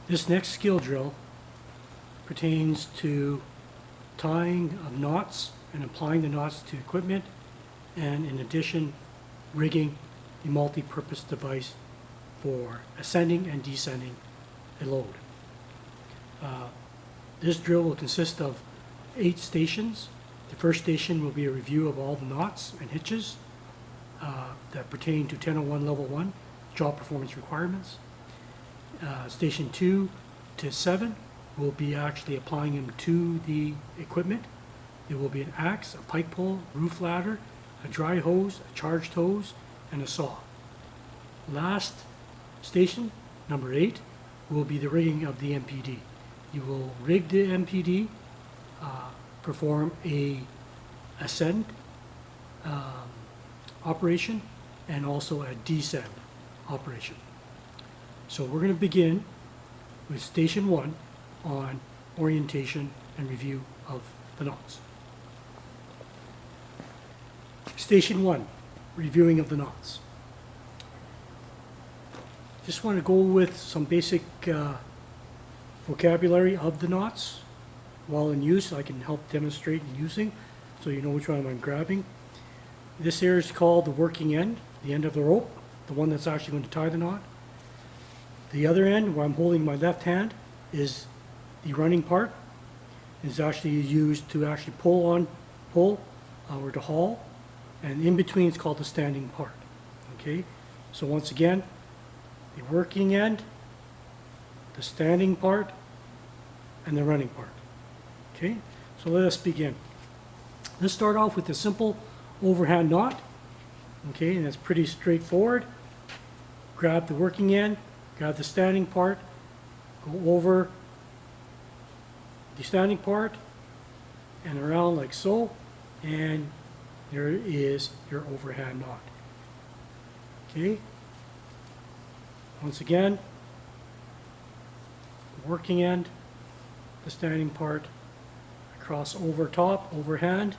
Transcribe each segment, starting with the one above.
This next skill drill pertains to tying of knots and applying the knots to equipment, and in addition, rigging a multi-purpose device for ascending and descending a load. This drill will consist of 8 stations. The first station will be a review of all the knots and hitches that pertain to 1001 Level 1 job performance requirements. Station 2 to 7 will be actually applying them to the equipment. There will be an axe, a pike pole, roof ladder, a dry hose, a charged hose, and a saw. Last station, number 8, will be the rigging of the MPD. You will rig the MPD, perform a ascend operation, and also a descend operation. So we're going to begin with station 1 on orientation and review of the knots. Station 1, reviewing of the knots. Just want to go with some basic vocabulary of the knots while in use. I can help demonstrate in using so you know which one I'm grabbing. This here is called the working end, the end of the rope, the one that's actually going to tie the knot. The other end, where I'm holding my left hand, is the running part. It's actually used to actually pull or to haul, and in between it's called the standing part. Okay, so once again, the working end, the standing part, and the running part. Okay, so let us begin. Let's start off with the simple overhand knot. Okay, and that's pretty straightforward. Grab the working end, grab the standing part, go over the standing part and around like so, and there is your overhand knot. Okay, once again, the working end, the standing part, cross over top, overhand,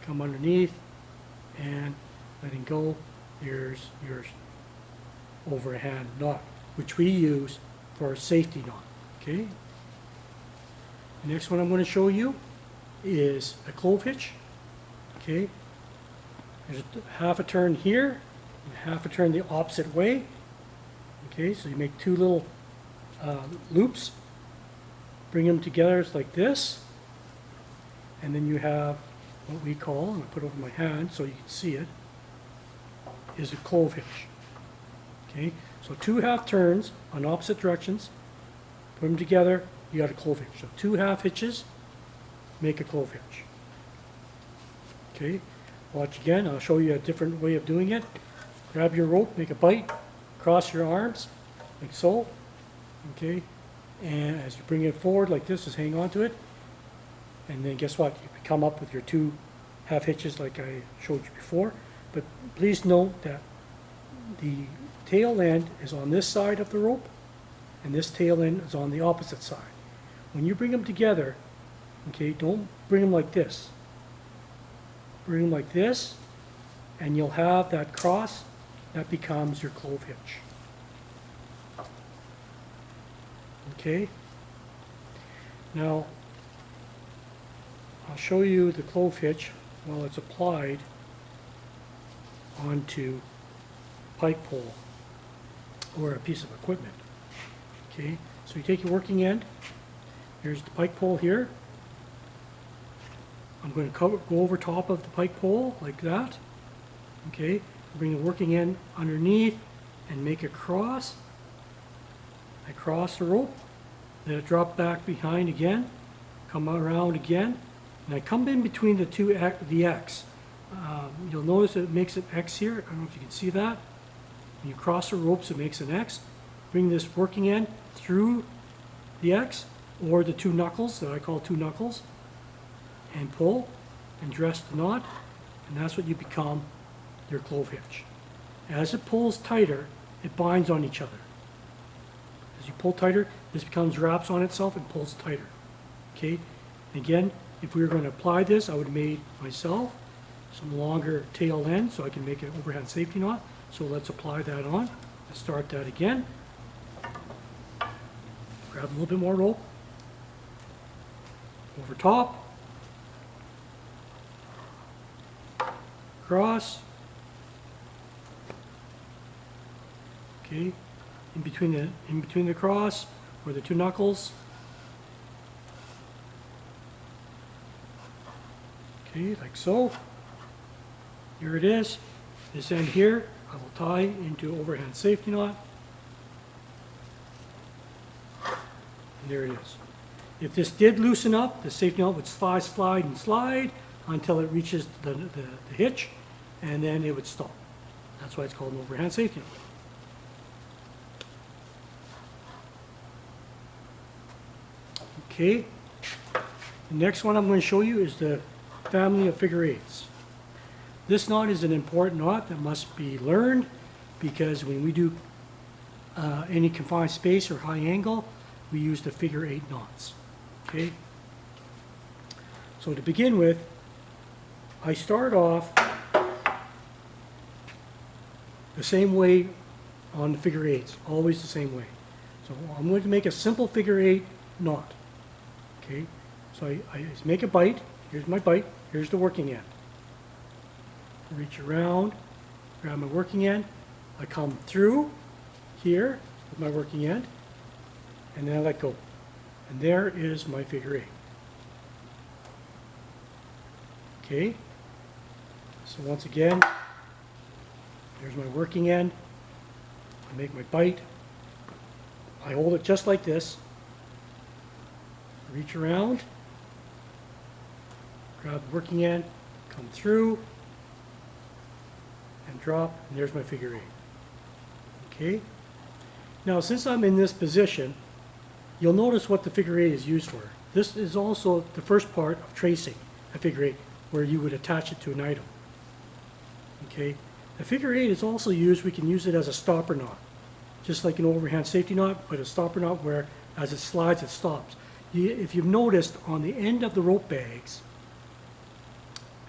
come underneath, and letting go. Here's your overhand knot, which we use for a safety knot. Okay. The next one I'm going to show you is a clove hitch. Okay. There's half a turn here, and half a turn the opposite way. Okay, so you make 2 little loops, bring them together like this, and then you have what we call, I'm going to put it over my hand so you can see it, is a clove hitch. Okay, so 2 half turns on opposite directions, put them together, you got a clove hitch. So 2 half hitches make a clove hitch. Okay, watch again, I'll show you a different way of doing it. Grab your rope, make a bite, cross your arms, like so. Okay, and as you bring it forward like this, just hang on to it. And then guess what? You come up with your 2 half hitches like I showed you before. But please note that the tail end is on this side of the rope, and this tail end is on the opposite side. When you bring them together, okay, don't bring them like this. Bring them like this, and you'll have that cross. That becomes your clove hitch. Okay. Now, I'll show you the clove hitch while it's applied onto a pike pole or a piece of equipment. Okay, so you take your working end. Here's the pike pole here. I'm going to go over top of the pike pole like that. Okay, bring the working end underneath and make a cross. I cross the rope, then I drop back behind again, come around again, and I come in between the X. You'll notice it makes an X here. I don't know if you can see that. When you cross the ropes, it makes an X. Bring this working end through the X, or the 2 knuckles that I call 2 knuckles, and pull and dress the knot, and that's what you become your clove hitch. As it pulls tighter, it binds on each other. As you pull tighter, this wraps on itself and pulls tighter. Okay, again, if we were going to apply this, I would have made myself some longer tail end so I can make an overhand safety knot. So let's apply that on. Let's start that again. grab a little bit more rope, over top, across, okay, in between the cross or the two knuckles, okay, like so. Here it is. This end here, I will tie into overhand safety knot. And there it is. If this did loosen up, the safety knot would slide, slide, and slide until it reaches the hitch, and then it would stop. That's why it's called an overhand safety knot. Okay, the next one I'm going to show you is the family of figure eights. This knot is an important knot that must be learned because when we do any confined space or high angle, we use the figure eight knots. Okay, so to begin with, I start off the same way on the figure eights, always the same way. So I'm going to make a simple figure eight knot. Okay, so I just make a bite. Here's my bite. Here's the working end. Reach around, grab my working end. I come through here with my working end, and then I let go. And there is my figure eight. Okay, so once again, there's my working end. I make my bite. I hold it just like this. Reach around, grab the working end, come through, and drop, and there's my figure eight. Okay? Now, since I'm in this position, you'll notice what the figure eight is used for. This is also the first part of tracing a figure eight, where you would attach it to an item. Okay? The figure eight is also used, we can use it as a stopper knot. Just like an overhand safety knot, but a stopper knot where as it slides, it stops. If you've noticed, on the end of the rope bags,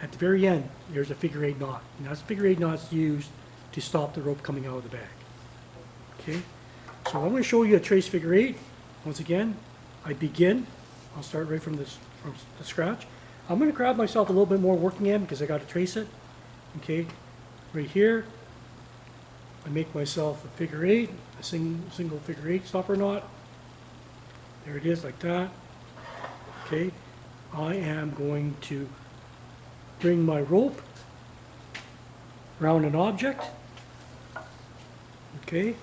at the very end, there's a figure eight knot. And that's figure eight knots used to stop the rope coming out of the bag. Okay, so I'm going to show you a trace figure eight. Once again, I begin. I'll start right from the scratch. I'm going to grab myself a little bit more working end because I got to trace it. Okay, right here, I make myself a figure eight, a single figure eight stopper knot. There it is, like that. Okay, I am going to bring my rope around an object. Okay,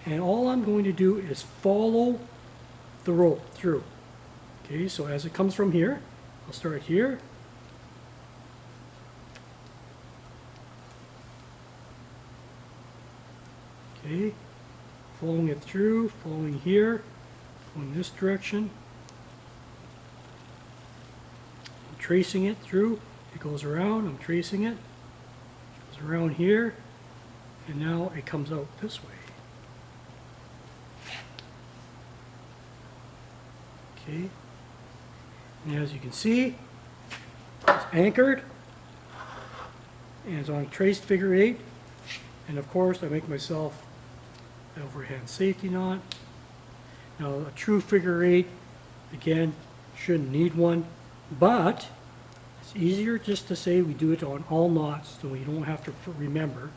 and all I'm going to do is follow the rope through. Okay, so as it comes from here, I'll start here. Okay, following it through, following here, going this direction. I'm tracing it through. It goes around, I'm tracing it. It goes around here, and now it comes out this way. Okay, and as you can see, it's anchored, and it's on a traced figure eight, and of course I make myself an overhand safety knot. Now a true figure eight, again, shouldn't need one, but it's easier just to say we do it on all knots so you don't have to remember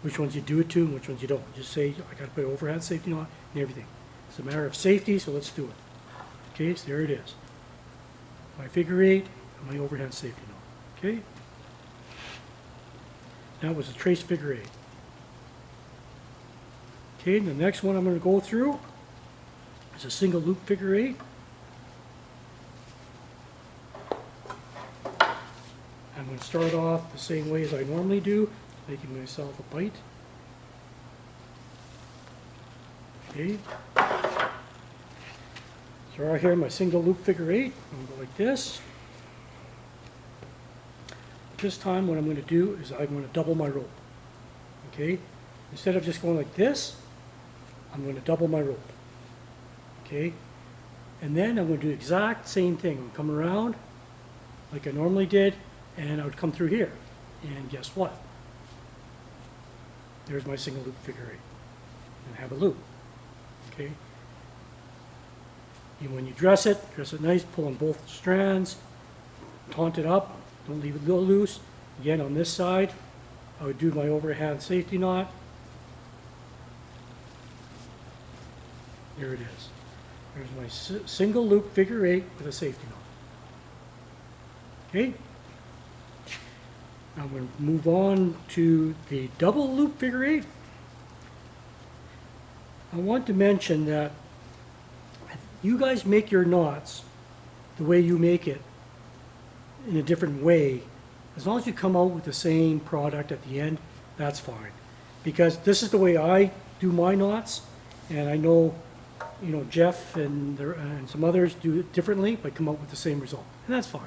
which ones you do it to and which ones you don't. Just say, I got to put an overhand safety knot and everything. It's a matter of safety, so let's do it. Okay, so there it is. My figure eight and my overhand safety knot. Okay? That was a trace figure eight. Okay, the next one I'm going to go through is a single loop figure eight. I'm going to start off the same way as I normally do, making myself a bite. Okay. So right here, my single loop figure eight. I'm going to go like this. This time what I'm going to do is I'm going to double my rope. Okay. Instead of just going like this, I'm going to double my rope. Okay. And then I'm going to do the exact same thing. I'm going to come around like I normally did, and I would come through here. And guess what? There's my single loop figure eight. And have a loop. okay? When you dress it nice, pull on both strands, taunt it up, don't leave it loose. Again, on this side, I would do my overhand safety knot. There it is. There's my single loop figure 8 with a safety knot. Okay? Now I'm going to move on to the double loop figure 8. I want to mention that you guys make your knots the way you make it in a different way. As long as you come out with the same product at the end, that's fine. Because this is the way I do my knots, and I know, you know, Jeff and some others do it differently, but come up with the same result, and that's fine.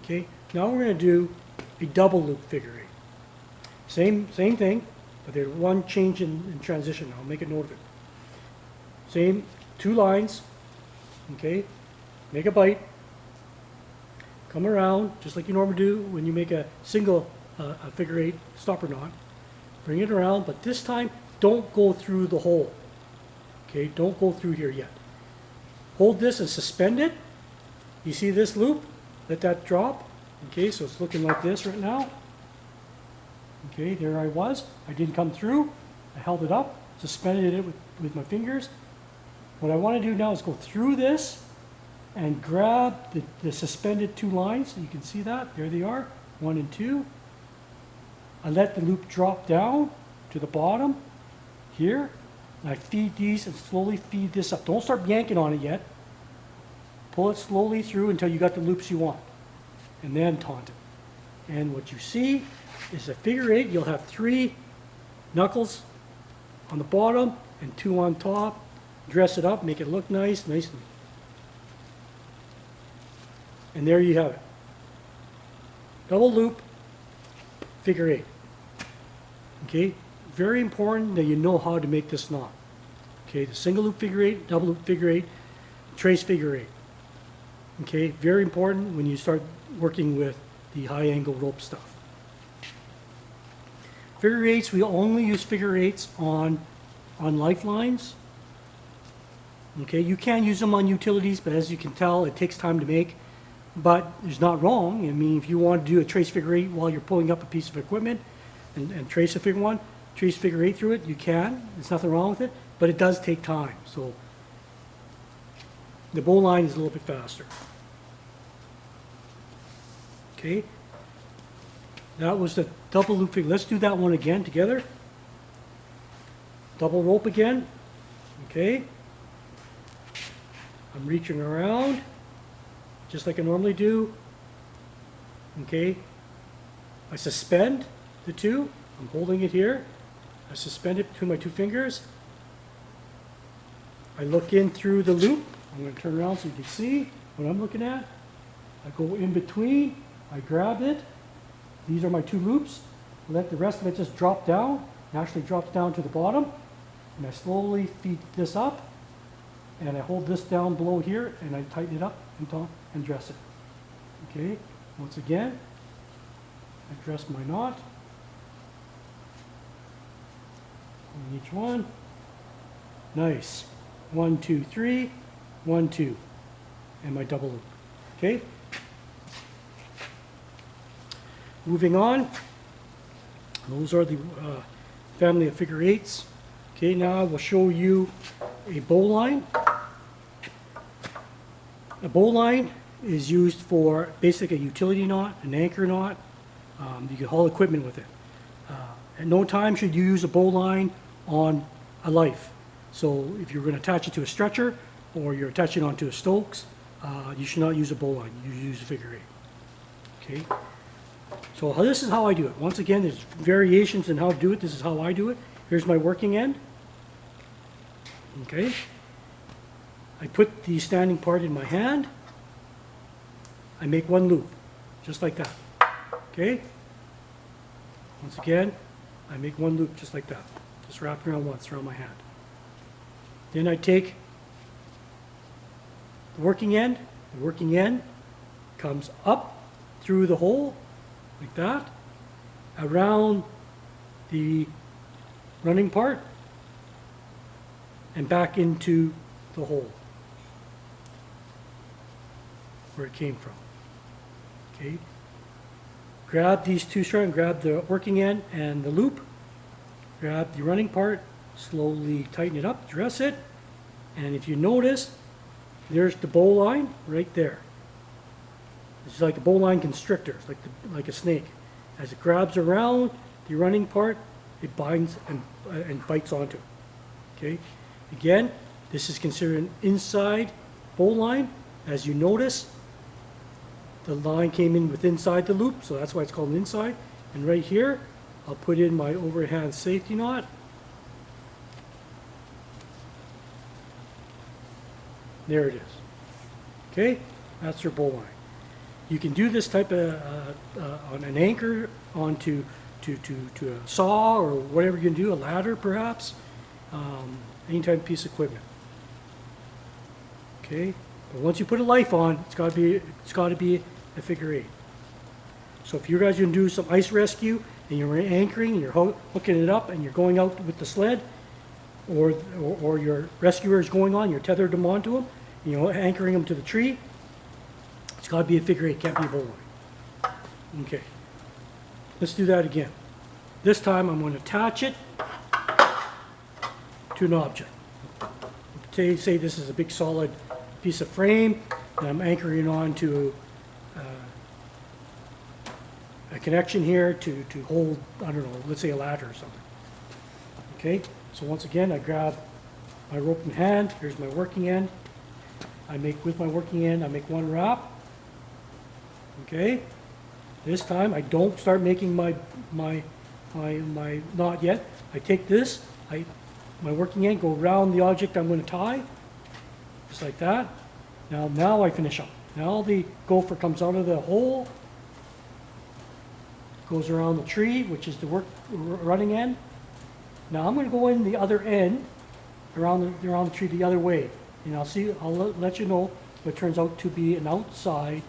Okay, now we're going to do a double loop figure 8. Same thing, but there's one change in transition. I'll make a note of it. Same 2 lines. Okay, make a bite. Come around just like you normally do when you make a single a figure 8 stopper knot. Bring it around, but this time don't go through the hole. Okay, don't go through here yet. Hold this and suspend it. You see this loop? Let that drop. Okay, so it's looking like this right now. Okay, there I was. I didn't come through. I held it up, suspended it with my fingers. What I want to do now is go through this and grab the suspended 2 lines. You can see that. There they are, 1 and 2. I let the loop drop down to the bottom here. And I feed these and slowly feed this up. Don't start yanking on it yet. Pull it slowly through until you got the loops you want. And then taunt it. And what you see is a figure 8. You'll have 3 knuckles on the bottom and 2 on top. Dress it up, make it look nice. And there you have it. Double loop, figure 8. Okay, very important that you know how to make this knot. Okay, the single loop figure 8, double loop figure 8, trace figure 8. Okay, very important when you start working with the high angle rope stuff. Figure 8s, we only use figure 8s on lifelines. Okay, you can use them on utilities, but as you can tell, it takes time to make. But it's not wrong. I mean, if you want to do a trace figure 8 while you're pulling up a piece of equipment and trace a figure 1, trace figure 8 through it, you can. There's nothing wrong with it, but it does take time. So the bow line is a little bit faster. Okay, that was the double loop figure. Let's do that one again together. Double rope again. Okay. I'm reaching around just like I normally do. Okay, I suspend the 2. I'm holding it here. I suspend it between my 2 fingers. I look in through the loop. I'm going to turn around so you can see what I'm looking at. I go in between. I grab it. These are my 2 loops. Let the rest of it just drop down. It actually drops down to the bottom. And I slowly feed this up. And I hold this down below here, and I tighten it up and dress it. Okay, once again, I dress my knot on each one. Nice. 1, 2, 3, 1, 2, and my double loop. Okay. Moving on. Those are the family of figure 8s. Okay, now I will show you a bow line. A bow line is used for basically a utility knot, an anchor knot. You can haul equipment with it. At no time should you use a bow line on a life. So if you're going to attach it to a stretcher or you're attaching it onto a Stokes, you should not use a bow line. You use a figure 8. Okay. So this is how I do it. Once again, there's variations in how to do it. This is how I do it. Here's my working end. Okay. I put the standing part in my hand. I make 1 loop, just like that. Okay? Once again, I make 1 loop just like that. Just wrap around once around my hand. Then I take the working end. The working end comes up through the hole, like that, around the running part. and back into the hole where it came from. Okay. Grab these two strands, grab the working end and the loop, grab the running part, slowly tighten it up, dress it, and if you notice, there's the bowline right there. It's like a bowline constrictor, it's like a snake. As it grabs around the running part, it binds and bites onto it. Okay. Again, this is considered an inside bowline. As you notice, the line came in with inside the loop, so that's why it's called an inside. And right here, I'll put in my overhand safety knot. There it is. Okay, that's your bowline. You can do this type of on an anchor onto to a saw or whatever you can do, a ladder perhaps, any type of piece of equipment. Okay, but once you put a life on, it's got to be a figure eight. So if you guys are going to do some ice rescue and you're anchoring and you're hooking it up and you're going out with the sled, or your rescuer is going on, you're tethered them onto them, you know, anchoring them to the tree, it's got to be a figure eight, can't be a bowline. Okay, let's do that again. This time I'm going to attach it to an object. Say this is a big solid piece of frame, and I'm anchoring it onto a connection here to hold, I don't know, let's say a ladder or something. Okay, so once again, I grab my rope in hand. Here's my working end. With my working end, I make one wrap. Okay, this time I don't start making my knot yet. I take this, my working end, go around the object I'm going to tie, just like that. Now I finish up. Now the gopher comes out of the hole, goes around the tree, which is the running end. Now I'm going to go in the other end, around the tree the other way, and I'll let you know if it turns out to be an outside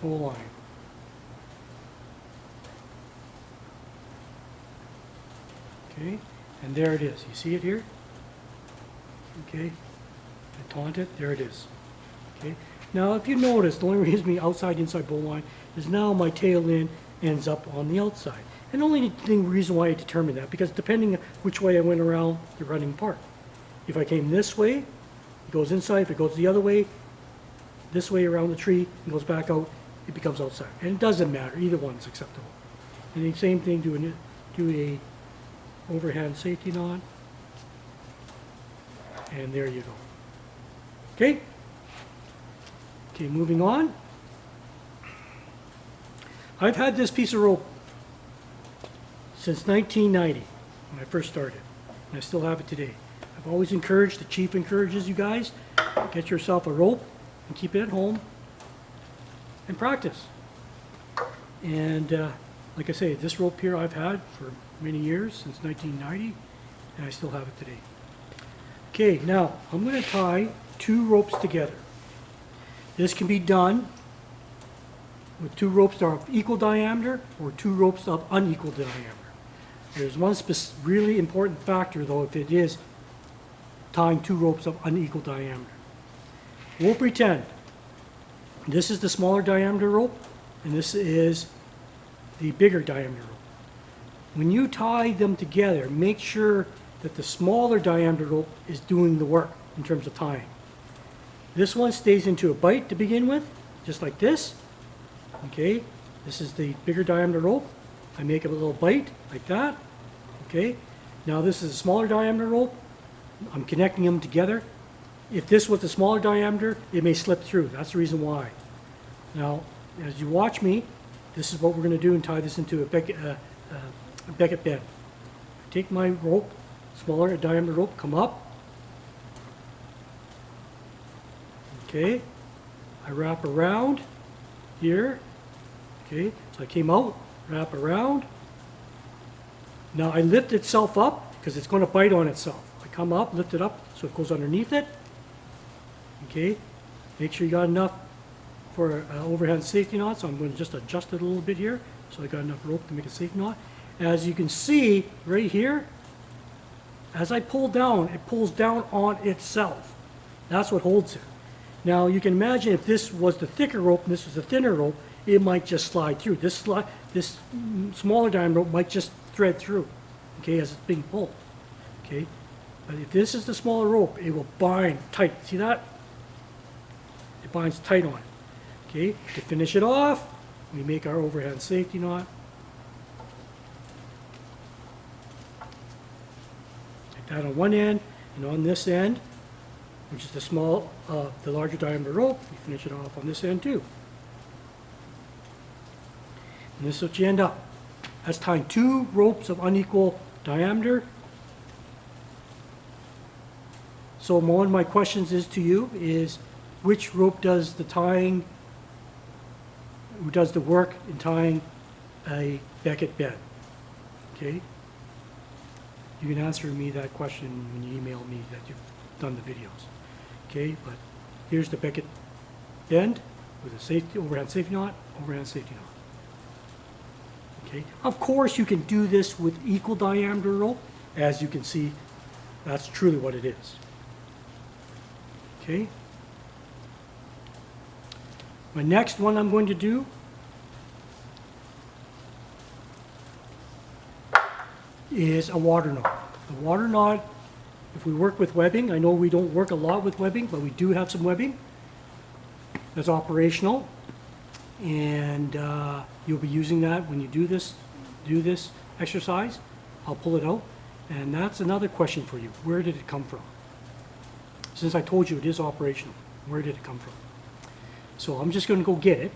bowline. Okay, and there it is. You see it here? Okay, I taunt it. There it is. Okay. Now, if you notice, the only reason me outside-inside bowline is now my tail end ends up on the outside. And the only reason why I determined that, because depending on which way I went around the running part. If I came this way, it goes inside. If it goes the other way, this way around the tree, and goes back out, it becomes outside. And it doesn't matter. Either one's acceptable. And the same thing, do a overhand safety knot. And there you go. Okay? Okay, moving on. I've had this piece of rope since 1990 when I first started, and I still have it today. I've always encouraged, the chief encourages you guys, get yourself a rope and keep it at home and practice. And like I say, this rope here I've had for many years, since 1990, and I still have it today. Okay, now I'm going to tie two ropes together. This can be done with two ropes that are of equal diameter or two ropes of unequal diameter. There's one really important factor though, if it is tying two ropes of unequal diameter. We'll pretend this is the smaller diameter rope and this is the bigger diameter rope. When you tie them together, make sure that the smaller diameter rope is doing the work in terms of tying. This one stays into a bite to begin with, just like this. Okay, this is the bigger diameter rope. I make a little bite like that. Okay, now this is a smaller diameter rope. I'm connecting them together. If this was a smaller diameter, it may slip through. That's the reason why. Now, as you watch me, this is what we're going to do and tie this into a Beckett bend. I take my rope, smaller diameter rope, come up. Okay, I wrap around here. Okay, so I came out, wrap around. Now I lift itself up because it's going to bite on itself. I come up, lift it up so it goes underneath it. Okay, make sure you got enough for an overhand safety knot. So I'm going to just adjust it a little bit here so I got enough rope to make a safety knot. As you can see right here, as I pull down, it pulls down on itself. That's what holds it. Now you can imagine if this was the thicker rope and this was the thinner rope, it might just slide through. This smaller diameter rope might just thread through, okay, as it's being pulled, okay. But if this is the smaller rope, it will bind tight. See that? It binds tight on it, okay. To finish it off, we make our overhand safety knot. Like that on one end, and on this end, which is the larger diameter rope, you finish it off on this end too. And this is what you end up. That's tying 2 ropes of unequal diameter. So one of my questions is to you is, which rope does the work in tying a Beckett bed? Okay? You can answer me that question when you email me that you've done the videos. Okay, but here's the Beckett bend with a overhand safety knot, overhand safety knot. Okay, of course you can do this with equal diameter rope. As you can see, that's truly what it is. Okay. My next one I'm going to do is a water knot. The water knot, if we work with webbing, I know we don't work a lot with webbing, but we do have some webbing that's operational, and you'll be using that when you do this exercise. I'll pull it out, and that's another question for you. Where did it come from? Since I told you it is operational, where did it come from? So I'm just going to go get it,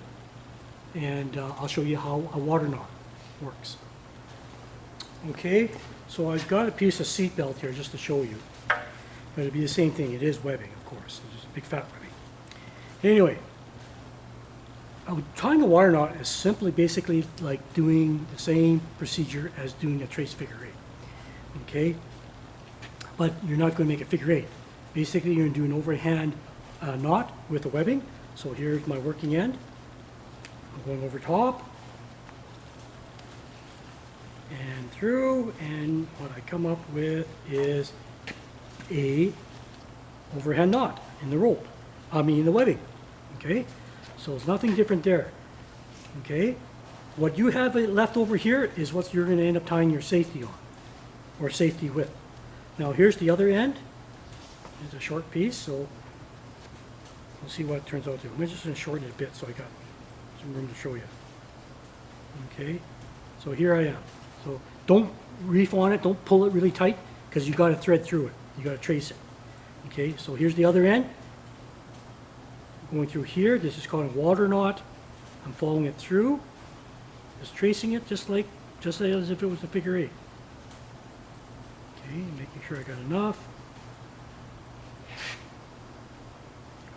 and I'll show you how a water knot works. Okay, so I've got a piece of seat belt here just to show you. But it'd be the same thing. It is webbing, of course. It's just a big fat webbing. Anyway, tying a water knot is simply basically like doing the same procedure as doing a trace figure 8. Okay? But you're not going to make a figure 8. Basically, you're going to do an overhand knot with the webbing. So here's my working end. I'm going over top and through, and what I come up with is a overhand knot in the rope. In the webbing. Okay? So it's nothing different there. Okay? What you have left over here is what you're going to end up tying your safety on, or safety with. Now here's the other end. It's a short piece, so we'll see what it turns out to. I'm just going to shorten it a bit so I got some room to show you. Okay? So here I am. So don't reef on it, don't pull it really tight, because you got to thread through it. You got to trace it. Okay, so here's the other end. Going through here, this is called a water knot. I'm following it through, just tracing it just as if it was a figure 8. Okay, making sure I got enough.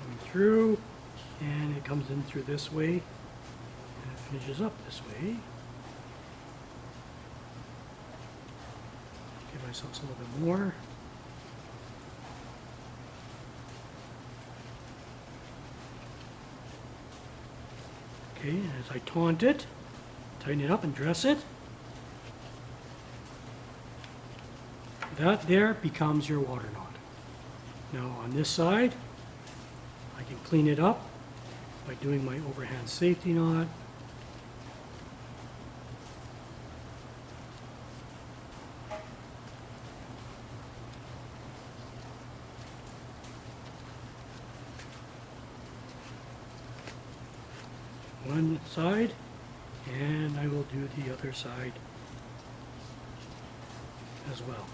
Coming through, and it comes in through this way, and it finishes up this way. Give myself a little bit more. Okay, and as I taunt it, tighten it up and dress it, that there becomes your water knot. Now on this side, I can clean it up by doing my overhand safety knot. One side, and I will do the other side as well.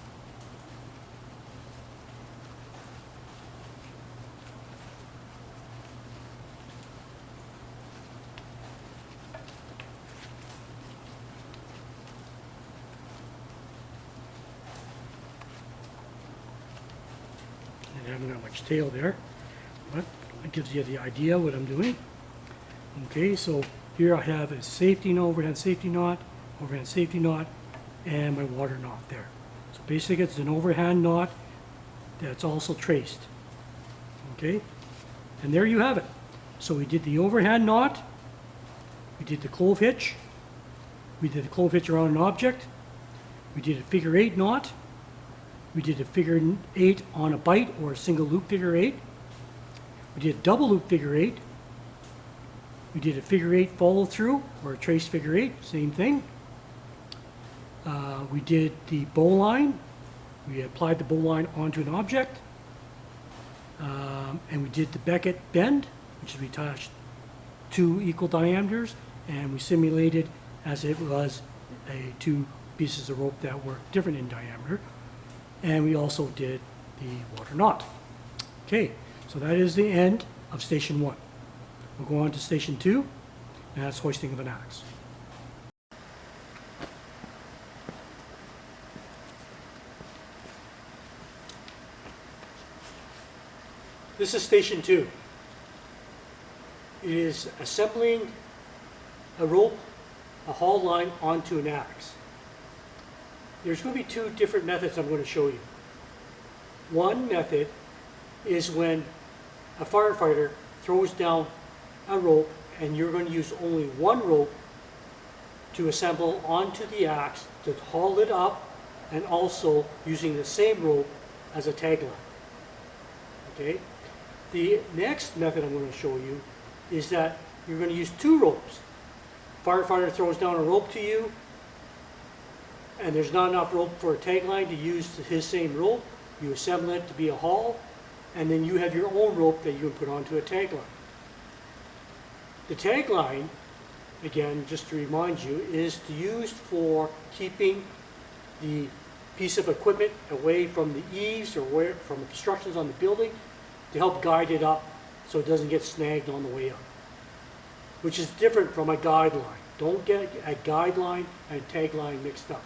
I haven't got much tail there, but it gives you the idea what I'm doing. Okay, so here I have a safety knot, overhand safety knot, and my water knot there. So basically it's an overhand knot that's also traced. Okay, and there you have it. So we did the overhand knot, we did the clove hitch, we did the clove hitch around an object, we did a figure 8 knot, We did a figure 8 on a bite or a single loop figure 8. We did a double loop figure 8. We did a figure 8 follow through or a trace figure 8, same thing. We did the bow line. We applied the bow line onto an object. And we did the Beckett bend, which is we attached 2 equal diameters, and we simulated as it was two pieces of rope that were different in diameter. And we also did the water knot. Okay, so that is the end of station 1. We'll go on to station 2, and that's hoisting of an axe. This is station 2. It is assembling a rope, a haul line onto an axe. There's going to be 2 different methods I'm going to show you. One method is when a firefighter throws down a rope and you're going to use only one rope to assemble onto the axe to haul it up, and also using the same rope as a tagline. Okay? The next method I'm going to show you is that you're going to use 2 ropes. Firefighter throws down a rope to you, and there's not enough rope for a tagline to use his same rope. You assemble it to be a haul, and then you have your own rope that you can put onto a tagline. The tagline, again, just to remind you, is used for keeping the piece of equipment away from the eaves or away from obstructions on the building, to help guide it up so it doesn't get snagged on the way up, which is different from a guideline. Don't get a guideline and a tagline mixed up.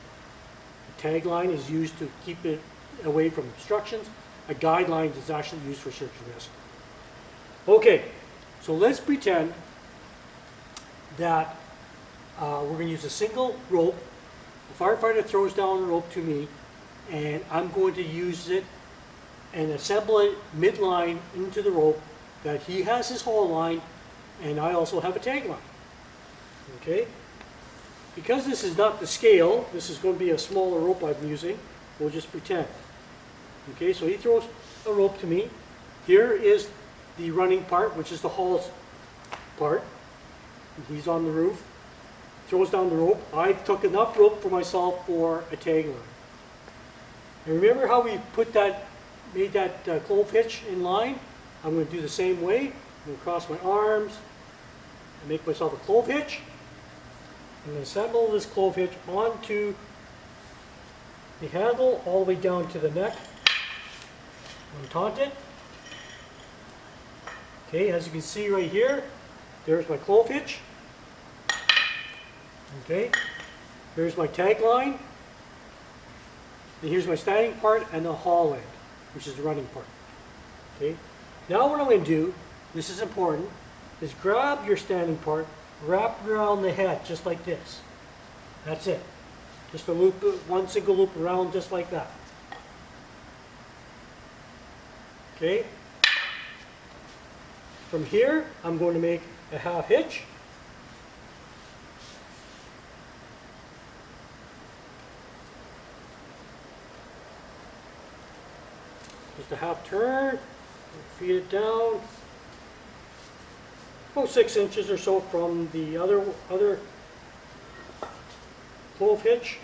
A tagline is used to keep it away from obstructions. A guideline is actually used for search and rescue. Okay, so let's pretend that we're going to use a single rope. The firefighter throws down a rope to me, and I'm going to use it and assemble it midline into the rope that he has his haul line, and I also have a tagline. Okay? Because this is not the scale, this is going to be a smaller rope I'm using, we'll just pretend. Okay, so he throws a rope to me. Here is the running part, which is the haul part. He's on the roof, throws down the rope. I took enough rope for myself for a tagline. And remember how we made that clove hitch in line? I'm going to do the same way. I'm going to cross my arms and make myself a clove hitch. I'm going to assemble this clove hitch onto the handle all the way down to the neck. I'm going to taunt it. Okay, as you can see right here, there's my clove hitch. Okay, here's my tagline. And here's my standing part and the haul end, which is the running part. Okay, now what I'm going to do, this is important, is grab your standing part, wrap it around the head just like this. That's it. Just a loop, one single loop around just like that. Okay. From here, I'm going to make a half hitch. Just a half turn, feed it down, about 6 inches or so from the other clove hitch,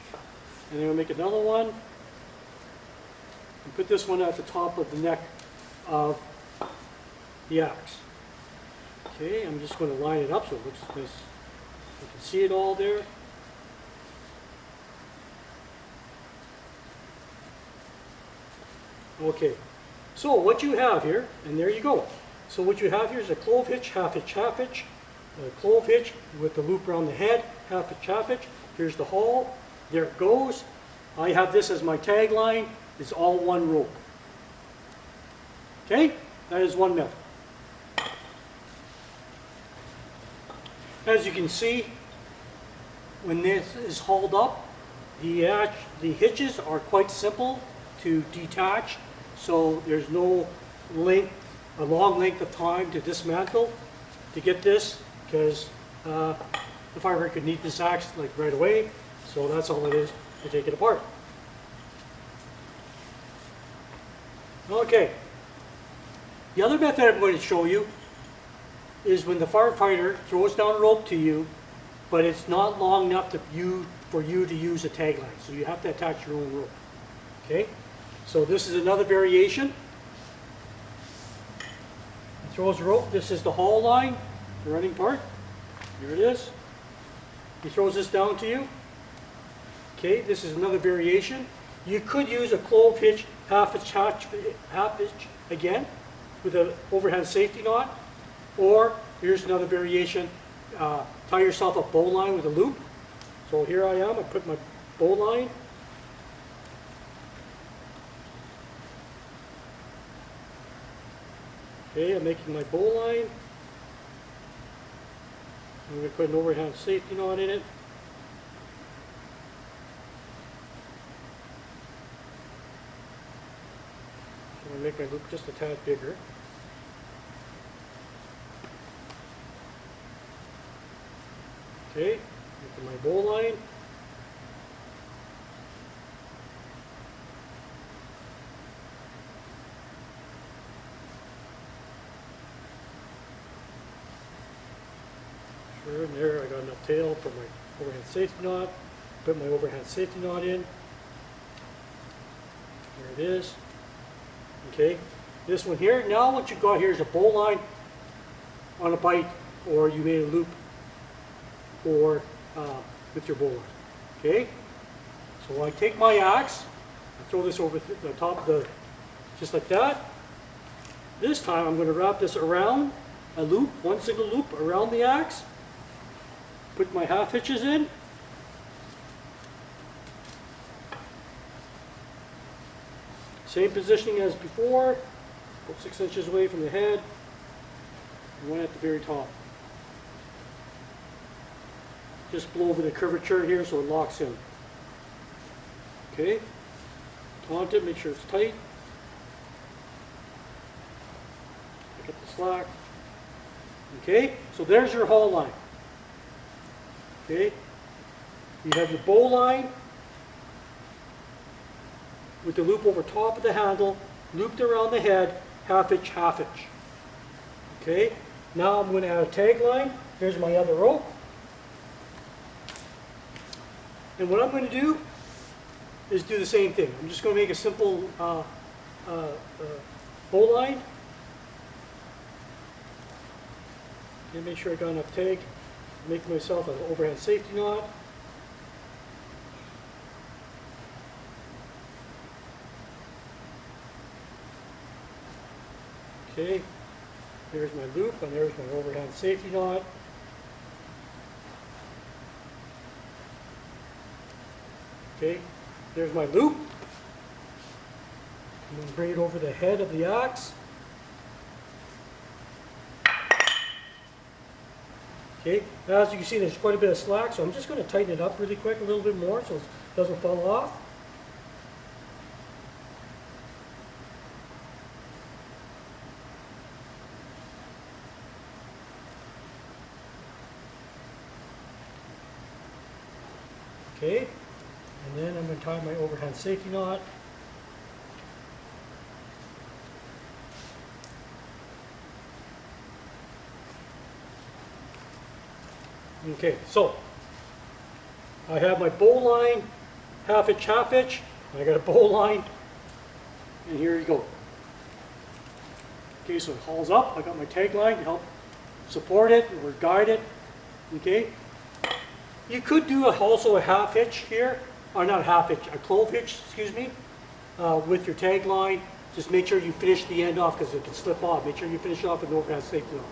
and then we'll make another one, and put this one at the top of the neck of the axe. Okay, I'm just going to line it up so it looks nice. You can see it all there. Okay, so what you have here, and there you go. So what you have here is a clove hitch, half hitch, half hitch. A clove hitch with the loop around the head, half hitch, half hitch. Here's the haul. There it goes. I have this as my tagline. It's all one rope. Okay, that is one method. As you can see, when this is hauled up, the hitches are quite simple to detach, so there's no a long length of time to dismantle to get this, because the firefighter could need this axe like right away, so that's all it is to take it apart. Okay. The other method I'm going to show you is when the firefighter throws down a rope to you, but it's not long enough for you to use a tag line. So you have to attach your own rope. Okay? So this is another variation. He throws a rope. This is the haul line, the running part. Here it is. He throws this down to you. Okay, this is another variation. You could use a clove hitch, half hitch again, with an overhand safety knot. Or here's another variation, tie yourself a bowline with a loop. So here I am, I put my bowline. Okay, I'm making my bowline. I'm going to put an overhand safety knot in it. I'm going to make my loop just a tad bigger. Okay, making my bowline. Sure, and there I got enough tail for my overhand safety knot. Put my overhand safety knot in. There it is. Okay, this one here. Now what you've got here is a bowline on a bite, or you made a loop or with your bowline. Okay, so I take my axe, I throw this over the top of the, just like that. This time I'm going to wrap this around a loop, one single loop around the axe. Put my half hitches in. Same positioning as before, about 6 inches away from the head, and one at the very top. Just blow over the curvature here so it locks in. Okay, taunt it, make sure it's tight. Pick up the slack. Okay, so there's your haul line. Okay, you have your bow line with the loop over top of the handle, looped around the head, half hitch, half hitch. Okay, now I'm going to add a tag line. Here's my other rope. And what I'm going to do is do the same thing. I'm just going to make a simple bow line. Okay, make sure I got enough tag. Make myself an overhand safety knot. Okay, there's my loop and there's my overhand safety knot. Okay, there's my loop. I'm going to bring it over the head of the axe. Okay, now as you can see there's quite a bit of slack, so I'm just going to tighten it up really quick a little bit more so it doesn't fall off. Okay, and then I'm going to tie my overhand safety knot. Okay, so I have my bow line, half hitch, half hitch. I got a bow line, and here you go. Okay, so it hauls up. I got my tag line to help support it or guide it. Okay, you could do also a half hitch here, or not a half hitch, a clove hitch, excuse me, with your tag line. Just make sure you finish the end off because it can slip off. Make sure you finish it off with an overhand safety knot.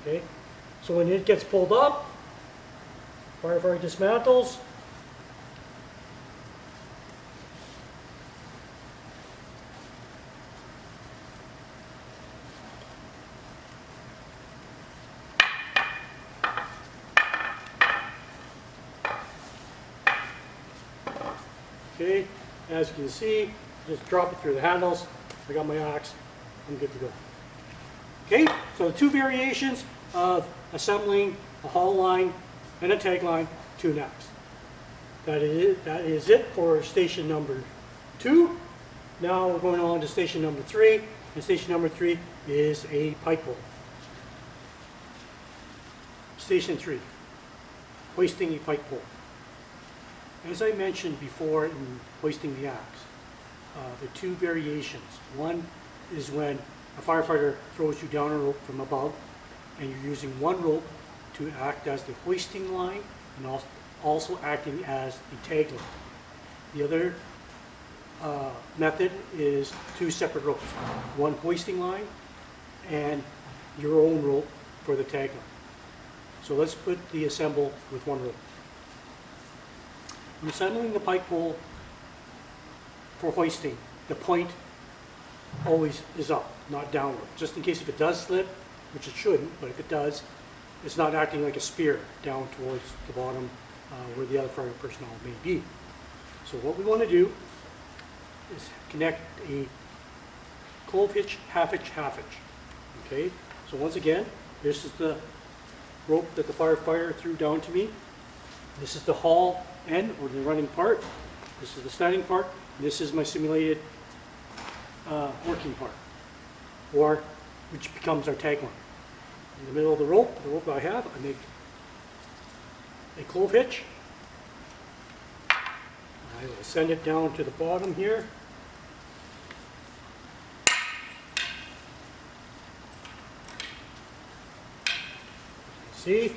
Okay, so when it gets pulled up, firefighter dismantles. Okay, as you can see, just drop it through the handles. I got my axe, I'm good to go. Okay, so the two variations of assembling a haul line and a tag line to an axe. That is it for station number 2. Now we're going on to station number 3, and station number 3 is a pipe pull. Station 3, hoisting a pipe pole. As I mentioned before in hoisting the axe, the two variations. One is when a firefighter throws you down a rope from above and you're using one rope to act as the hoisting line and also acting as the tag line. The other method is two separate ropes, one hoisting line and your own rope for the tag line. So let's put the assemble with one rope. I'm assembling the pipe pole for hoisting. The point always is up, not downward. Just in case if it does slip, which it shouldn't, but if it does, it's not acting like a spear down towards the bottom where the other fire personnel may be. So what we want to do is connect a clove hitch, half hitch, half hitch. Okay, so once again, this is the rope that the firefighter threw down to me. This is the haul end, or the running part. This is the standing part. This is my simulated working part, or which becomes our tag line. In the middle of the rope I have, I make a clove hitch. I will send it down to the bottom here. See,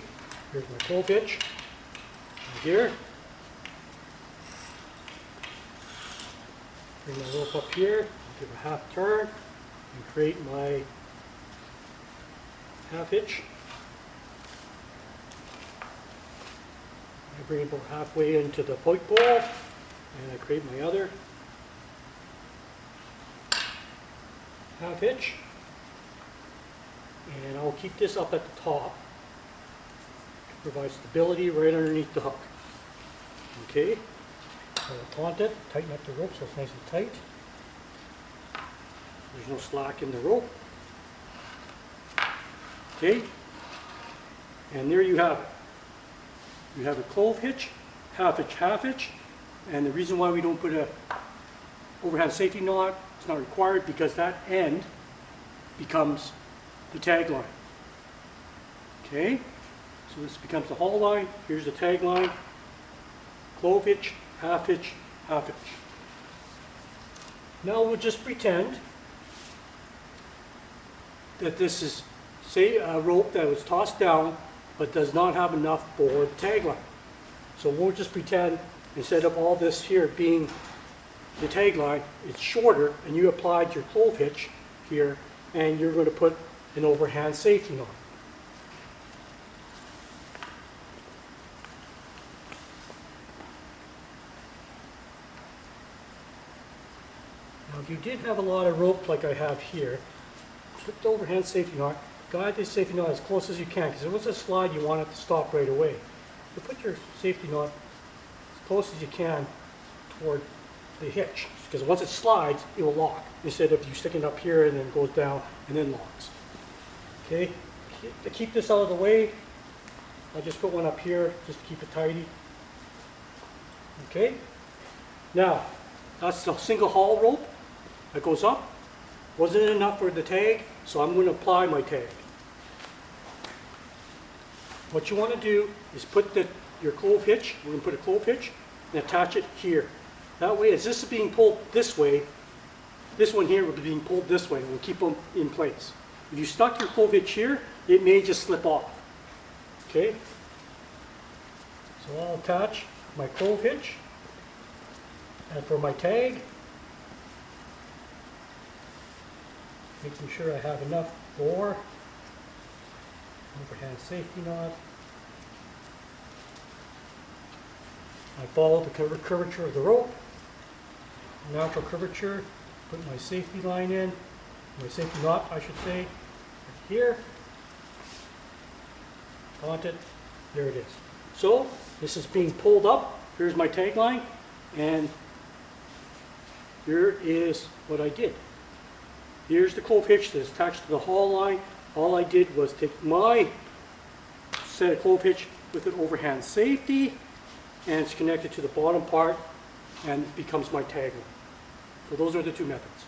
here's my clove hitch right here. Bring my rope up here, give a half turn, and create my half hitch. I bring it about halfway into the pipe pole, and I create my other half hitch. And I'll keep this up at the top to provide stability right underneath the hook. Okay, I'll taunt it, tighten up the rope so it's nice and tight. There's no slack in the rope. Okay, and there you have it. You have a clove hitch, half hitch, and the reason why we don't put a overhand safety knot, it's not required because that end becomes the tag line. Okay, so this becomes the haul line, here's the tag line, clove hitch, half hitch, half hitch. Now we'll just pretend that this is, say, a rope that was tossed down but does not have enough for the tag line. So we'll just pretend instead of all this here being the tag line, it's shorter, and you applied your clove hitch here, and you're going to put an overhand safety knot. Now if you did have a lot of rope like I have here, put the overhand safety knot, guide this safety knot as close as you can, because if it was a slide you want it to stop right away. So put your safety knot as close as you can toward the hitch, because once it slides it will lock, instead of you sticking it up here and then goes down and then locks. Okay, to keep this out of the way, I'll just put one up here just to keep it tidy. Okay, now that's the single haul rope that goes up. Wasn't enough for the tag, so I'm going to apply my tag. What you want to do is put your clove hitch, we're going to put a clove hitch, and attach it here. That way, as this is being pulled this way, this one here will be being pulled this way, and we'll keep them in place. If you stuck your clove hitch here, it may just slip off. Okay? So I'll attach my clove hitch, and for my tag, making sure I have enough for overhand safety knot. I follow the curvature of the rope, natural curvature, put my safety line in, my safety knot I should say, right here, taunt it, there it is. So this is being pulled up, here's my tag line, and here is what I did. Here's the clove hitch that's attached to the haul line. All I did was take my set of clove hitch with an overhand safety, and it's connected to the bottom part, and it becomes my tag line. So those are the two methods.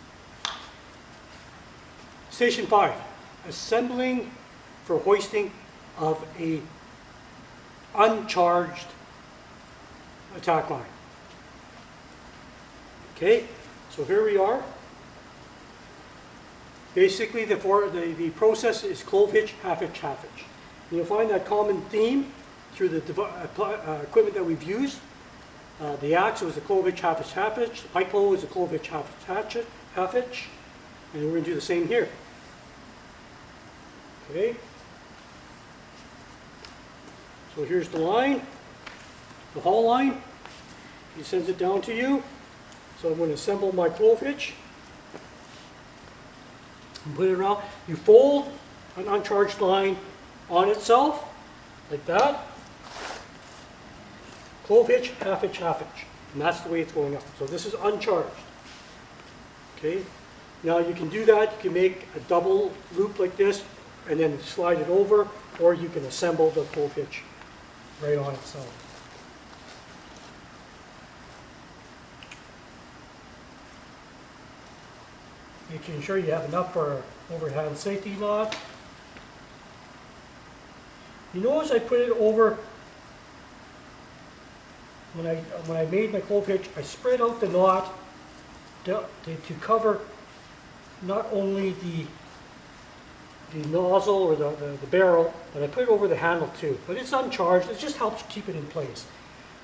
Station 5, assembling for hoisting of a uncharged attack line. Okay, so here we are. Basically, the process is clove hitch, half hitch, half hitch. You'll find that common theme through the equipment that we've used. The axe was the clove hitch, half hitch, half hitch. The pike pole was the clove hitch, half hitch. And we're going to do the same here. Okay. So here's the line, the haul line. He sends it down to you. So I'm going to assemble my clove hitch and put it around. You fold an uncharged line on itself, like that. Clove hitch, half hitch, half hitch. And that's the way it's going up. So this is uncharged. Okay. Now you can do that. You can make a double loop like this and then slide it over, or you can assemble the clove hitch right on itself. Making sure you have enough for overhand safety knot. You notice I put it over, when I made my clove hitch, I spread out the knot to cover not only the nozzle or the barrel, but I put it over the handle too. But it's uncharged, it just helps keep it in place.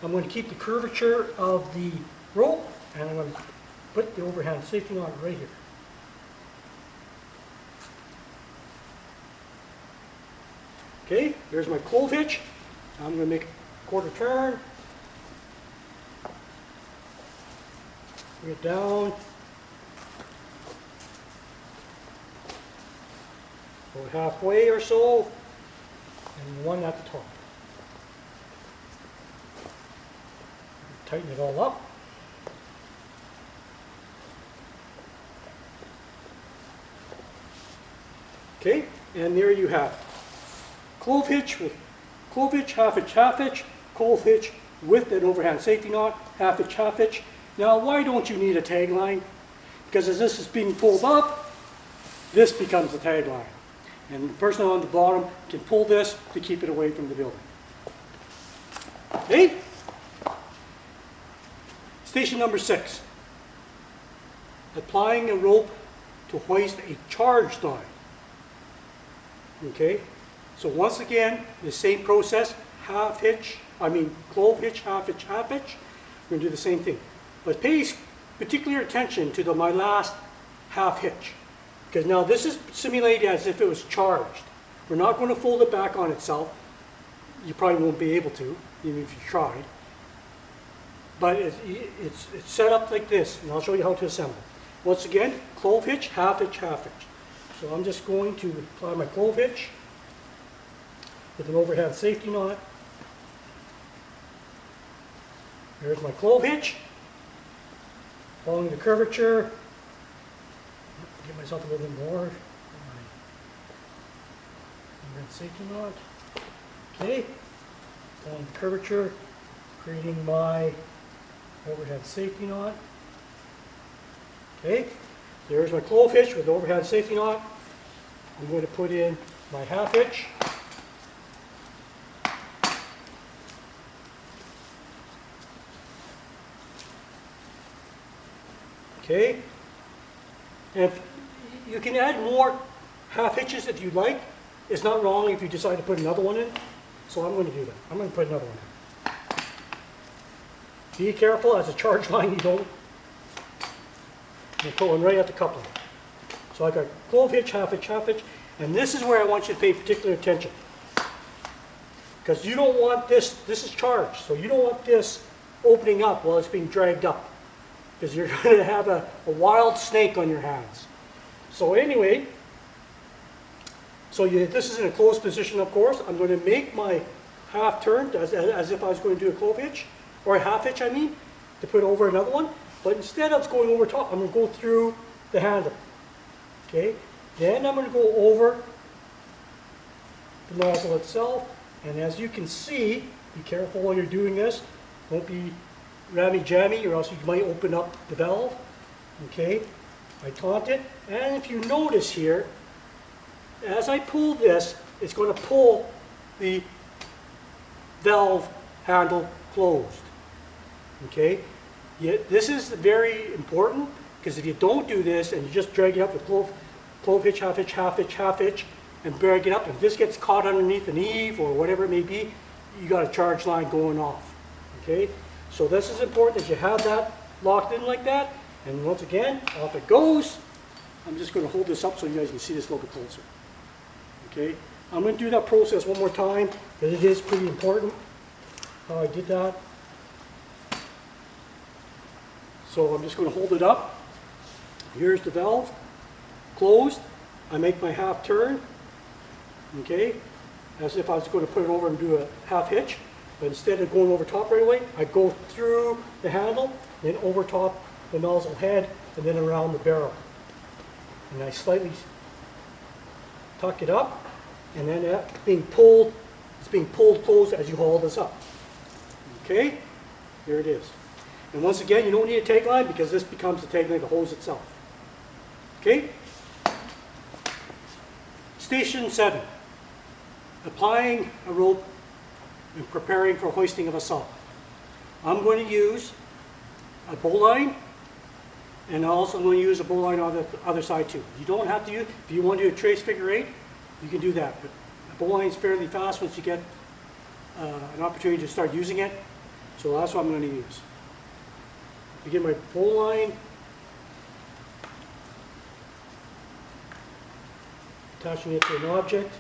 I'm going to keep the curvature of the rope, and I'm going to put the overhand safety knot right here. Okay, here's my clove hitch. I'm going to make a quarter turn. Bring it down. Go halfway or so, and one at the top. Tighten it all up. Okay, and there you have it. Clove hitch with clove hitch, half hitch, clove hitch with an overhand safety knot, half hitch. Now, why don't you need a tag line? Because as this is being pulled up, this becomes the tag line. And the person on the bottom can pull this to keep it away from the building. Okay? Station number 6. Applying a rope to hoist a charged line. Okay? So once again, the same process, clove hitch, half hitch. We're going to do the same thing. But pay particular attention to my last half hitch. Because now this is simulated as if it was charged. We're not going to fold it back on itself. You probably won't be able to, even if you tried. But it's set up like this, and I'll show you how to assemble. Once again, clove hitch, half hitch. So I'm just going to apply my clove hitch with an overhand safety knot. Here's my clove hitch. Following the curvature. Give myself a little bit more. Overhand safety knot. Okay. Following the curvature, creating my overhead safety knot. Okay. There's my clove hitch with the overhead safety knot. I'm going to put in my half hitch. Okay, and you can add more half hitches if you like. It's not wrong if you decide to put another one in. So I'm going to do that. I'm going to put another one in. Be careful, as a charge line, you don't put one right at the coupling. So I got clove hitch, half hitch, and this is where I want you to pay particular attention. Because you don't want this is charged, so you don't want this opening up while it's being dragged up. Because you're going to have a wild snake on your hands. So anyway, this is in a closed position, of course. I'm going to make my half turn as if I was going to do a clove hitch, or a half hitch, to put over another one. But instead of going over top, I'm going to go through the handle. Okay? Then I'm going to go over the nozzle itself. And as you can see, be careful while you're doing this. Don't be rammy-jammy, or else you might open up the valve. Okay, I taut it, and if you notice here, as I pull this, it's going to pull the valve handle closed. Okay, yet this is very important, because if you don't do this and you just drag it up with clove hitch, half hitch, half hitch, half hitch, and drag it up, and if this gets caught underneath an eave or whatever it may be, you got a charge line going off. Okay, so this is important that you have that locked in like that, and once again, off it goes. I'm just going to hold this up so you guys can see this a little bit closer. Okay, I'm going to do that process one more time, because it is pretty important how I did that. So I'm just going to hold it up. Here's the valve, closed. I make my half turn, okay, as if I was going to put it over and do a half hitch, but instead of going over top right away, I go through the handle, then over top the nozzle head, and then around the barrel. And I slightly tuck it up, and then it's being pulled closed as you haul this up. Okay, here it is. And once again, you don't need a tag line, because this becomes the tag line of the hose itself. Okay? Station 7. Applying a rope and preparing for hoisting of a saw. I'm going to use a bowline, and I'm also going to use a bowline on the other side too. You don't have to use, if you want to do a trace figure 8, you can do that. But a bowline is fairly fast once you get an opportunity to start using it. So that's what I'm going to use. Begin my bowline, attaching it to an object.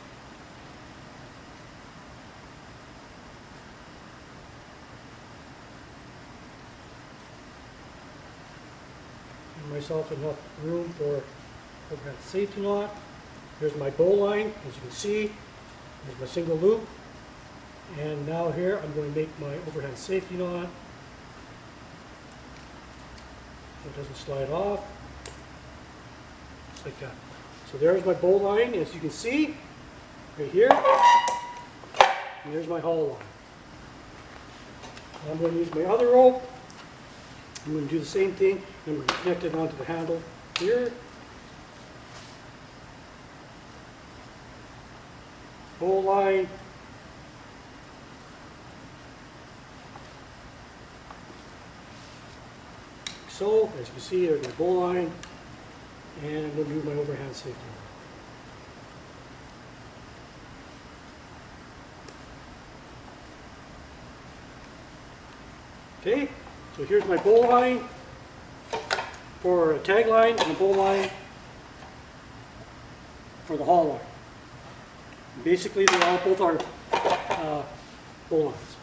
Give myself enough room for overhead safety knot. Here's my bowline, as you can see. There's my single loop. And now here I'm going to make my overhead safety knot. So it doesn't slide off. Just like that. So there's my bowline, as you can see, right here. And there's my haul line. I'm going to use my other rope. I'm going to do the same thing. I'm going to connect it onto the handle here. Bowline. So, as you can see, there's my bowline, and I'm going to do my overhand safety knot. Okay, so here's my bowline for a tag line and a bowline for the haul line. Basically, they all both are bowlines.